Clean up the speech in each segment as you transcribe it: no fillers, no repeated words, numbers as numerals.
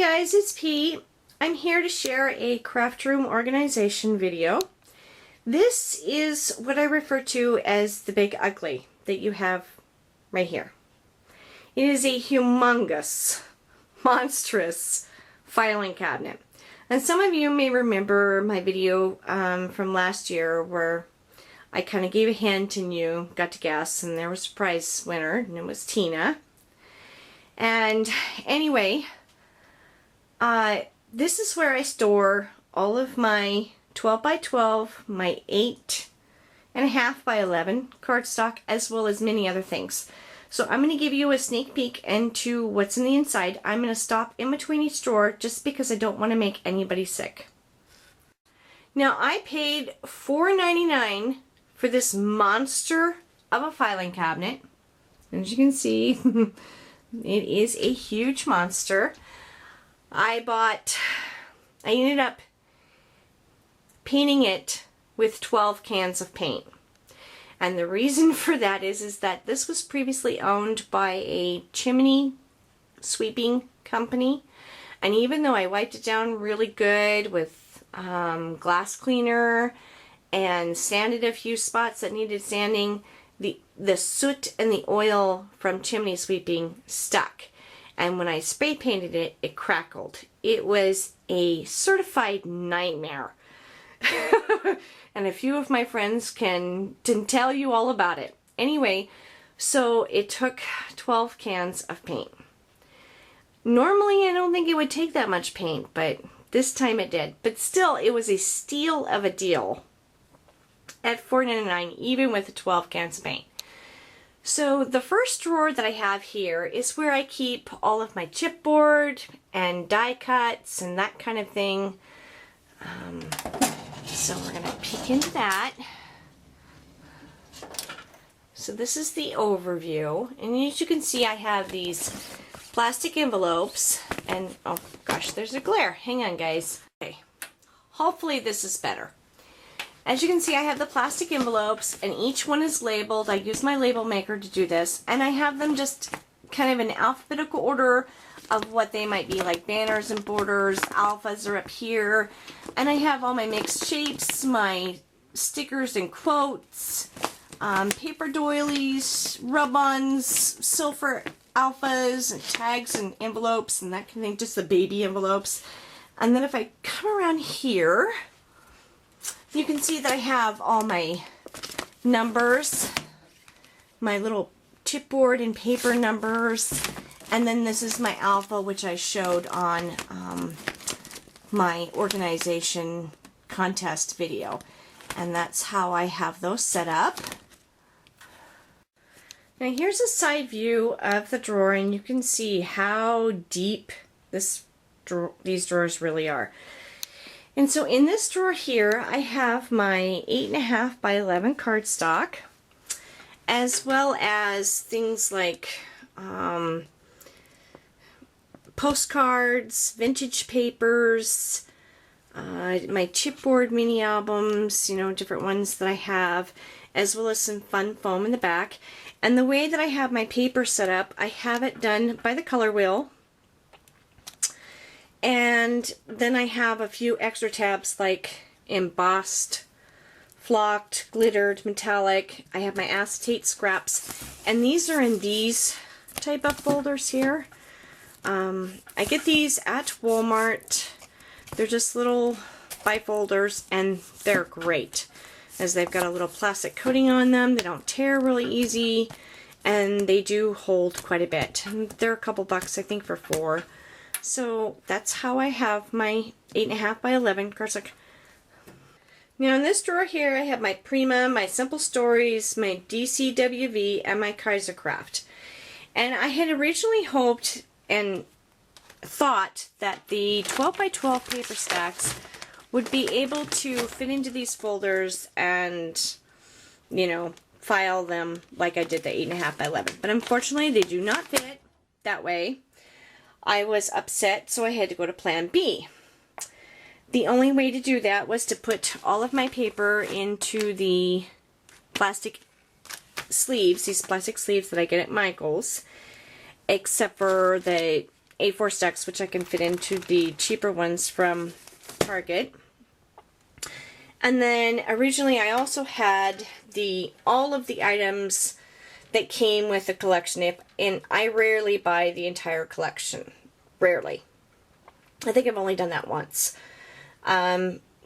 guys, it's Pete. I'm here to share a Craftroom organization video. This is what I refer to as the Big Ugly that you have right here. It is a humongous, monstrous filing cabinet. And some of you may remember my video from last year where I kind of gave a hint and you got to guess, and there was a prize winner, and it was Tina. And anyway, this is where I store all of my 12 by 12, my 8.5 by 11 cardstock, as well as many other things. So I'm going to give you a sneak peek into what's in the inside. I'm going to stop in between each drawer just because I don't want to make anybody sick. Now I paid $4.99 for this monster of a filing cabinet. As you can see, it is a huge monster. I ended up painting it with 12 cans of paint. And the reason for that is that this was previously owned by a chimney sweeping company. And even though I wiped it down really good with glass cleaner and sanded a few spots that needed sanding, the soot and the oil from chimney sweeping stuck. And when I spray painted it, it crackled. It was a certified nightmare. And a few of my friends can tell you all about it. Anyway, so it took 12 cans of paint. Normally I don't think it would take that much paint, but this time it did. But still, it was a steal of a deal at $4.99, even with the 12 cans of paint. So the first drawer that I have here is where I keep all of my chipboard and die cuts and that kind of thing. So we're going to peek into that. So this is the overview, and as you can see I have these plastic envelopes, and oh gosh, there's a glare. Hang on guys. Okay, hopefully this is better. As you can see, I have the plastic envelopes, and each one is labeled. I use my label maker to do this, and I have them just kind of in alphabetical order of what they might be, like banners and borders. Alphas are up here, and I have all my mixed shapes, my stickers and quotes, paper doilies, rub-ons, silver alphas, and tags and envelopes, and that kind of thing, just the baby envelopes. And then if I come around here, you can see that I have all my numbers, my little chipboard and paper numbers, and then this is my alpha, which I showed on my organization contest video. And that's how I have those set up. Now here's a side view of the drawer, and you can see how deep these drawers really are. And so in this drawer here, I have my 8.5 by 11 cardstock, as well as things like postcards, vintage papers, my chipboard mini albums, you know, different ones that I have, as well as some fun foam in the back. And the way that I have my paper set up, I have it done by the color wheel. And then I have a few extra tabs like embossed, flocked, glittered, metallic. I have my acetate scraps, and these are in these type of folders here. I get these at Walmart. They're just little bifolders, and they're great as they've got a little plastic coating on them. They don't tear really easy, and they do hold quite a bit. And they're a couple bucks, I think, for 4. So that's how I have my 8.5 by 11 cardstock. Now in this drawer here, I have my Prima, my Simple Stories, my DCWV, and my Kaisercraft. And I had originally hoped and thought that the 12 by 12 paper stacks would be able to fit into these folders and, you know, file them like I did the 8.5 by 11. But unfortunately, they do not fit that way. I was upset, so I had to go to plan B. The only way to do that was to put all of my paper into the plastic sleeves, these plastic sleeves that I get at Michael's, except for the A4 stacks, which I can fit into the cheaper ones from Target. And then originally I also had all of the items that came with the collection, and I rarely buy the entire collection. Rarely. I think I've only done that once.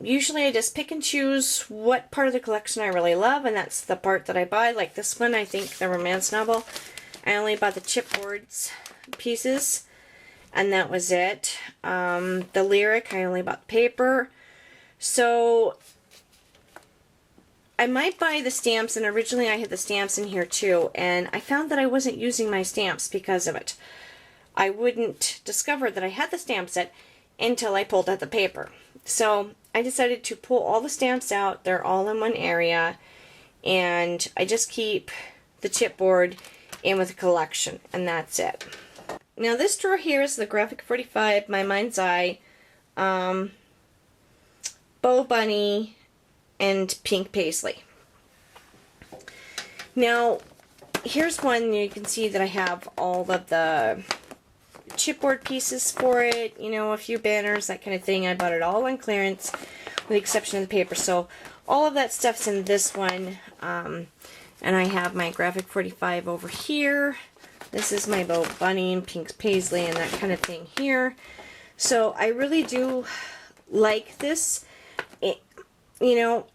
Usually I just pick and choose what part of the collection I really love, and that's the part that I buy. Like this one, I think the romance novel, I only bought the chipboards pieces, and that was it. The lyric, I only bought the paper. So I might buy the stamps, and originally I had the stamps in here too, and I found that I wasn't using my stamps because of it. I wouldn't discover that I had the stamp set until I pulled out the paper. So I decided to pull all the stamps out. They're all in one area, and I just keep the chipboard in with the collection, and that's it. Now this drawer here is the Graphic 45, My Mind's Eye, Bow Bunny, and Pink Paisley. Now here's one you can see that I have all of the chipboard pieces for it, you know, a few banners, that kind of thing. I bought it all on clearance with the exception of the paper. So all of that stuff's in this one. And I have my Graphic 45 over here. This is my Bow Bunny and Pink Paisley and that kind of thing here. So I really do like this. You know,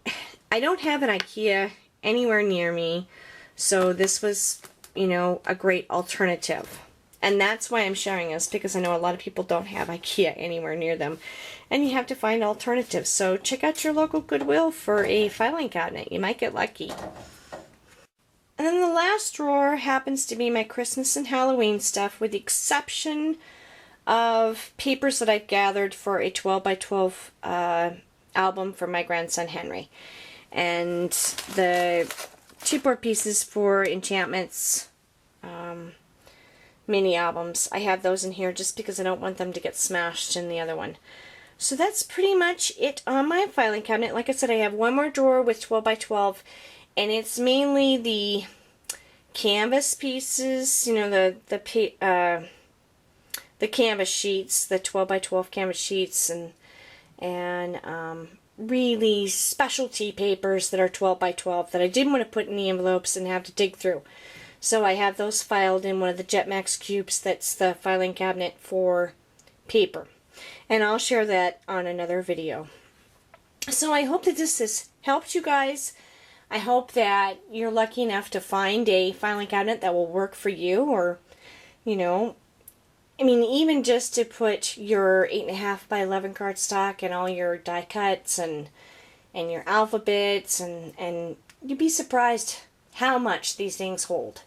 I don't have an IKEA anywhere near me, so this was, you know, a great alternative. And that's why I'm sharing this, because I know a lot of people don't have IKEA anywhere near them, and you have to find alternatives. So check out your local Goodwill for a filing cabinet. You might get lucky. And then the last drawer happens to be my Christmas and Halloween stuff, with the exception of papers that I've gathered for a 12 by 12 album for my grandson Henry, and the chipboard pieces for Enchantment's mini albums. I have those in here just because I don't want them to get smashed in the other one. So that's pretty much it on my filing cabinet. Like I said, I have one more drawer with 12 by 12, and it's mainly the canvas pieces, you know, the canvas sheets, the 12 by 12 canvas sheets, and really specialty papers that are 12 by 12 that I didn't want to put in the envelopes and have to dig through. So I have those filed in one of the Jetmax cubes that's the filing cabinet for paper. And I'll share that on another video. So I hope that this has helped you guys. I hope that you're lucky enough to find a filing cabinet that will work for you, or, you know, I mean, even just to put your 8.5 by 11 cardstock and all your die cuts and your alphabets, and you'd be surprised how much these things hold.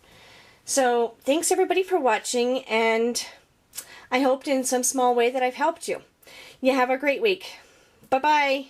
So thanks everybody for watching, and I hoped in some small way that I've helped you. You have a great week. Bye-bye.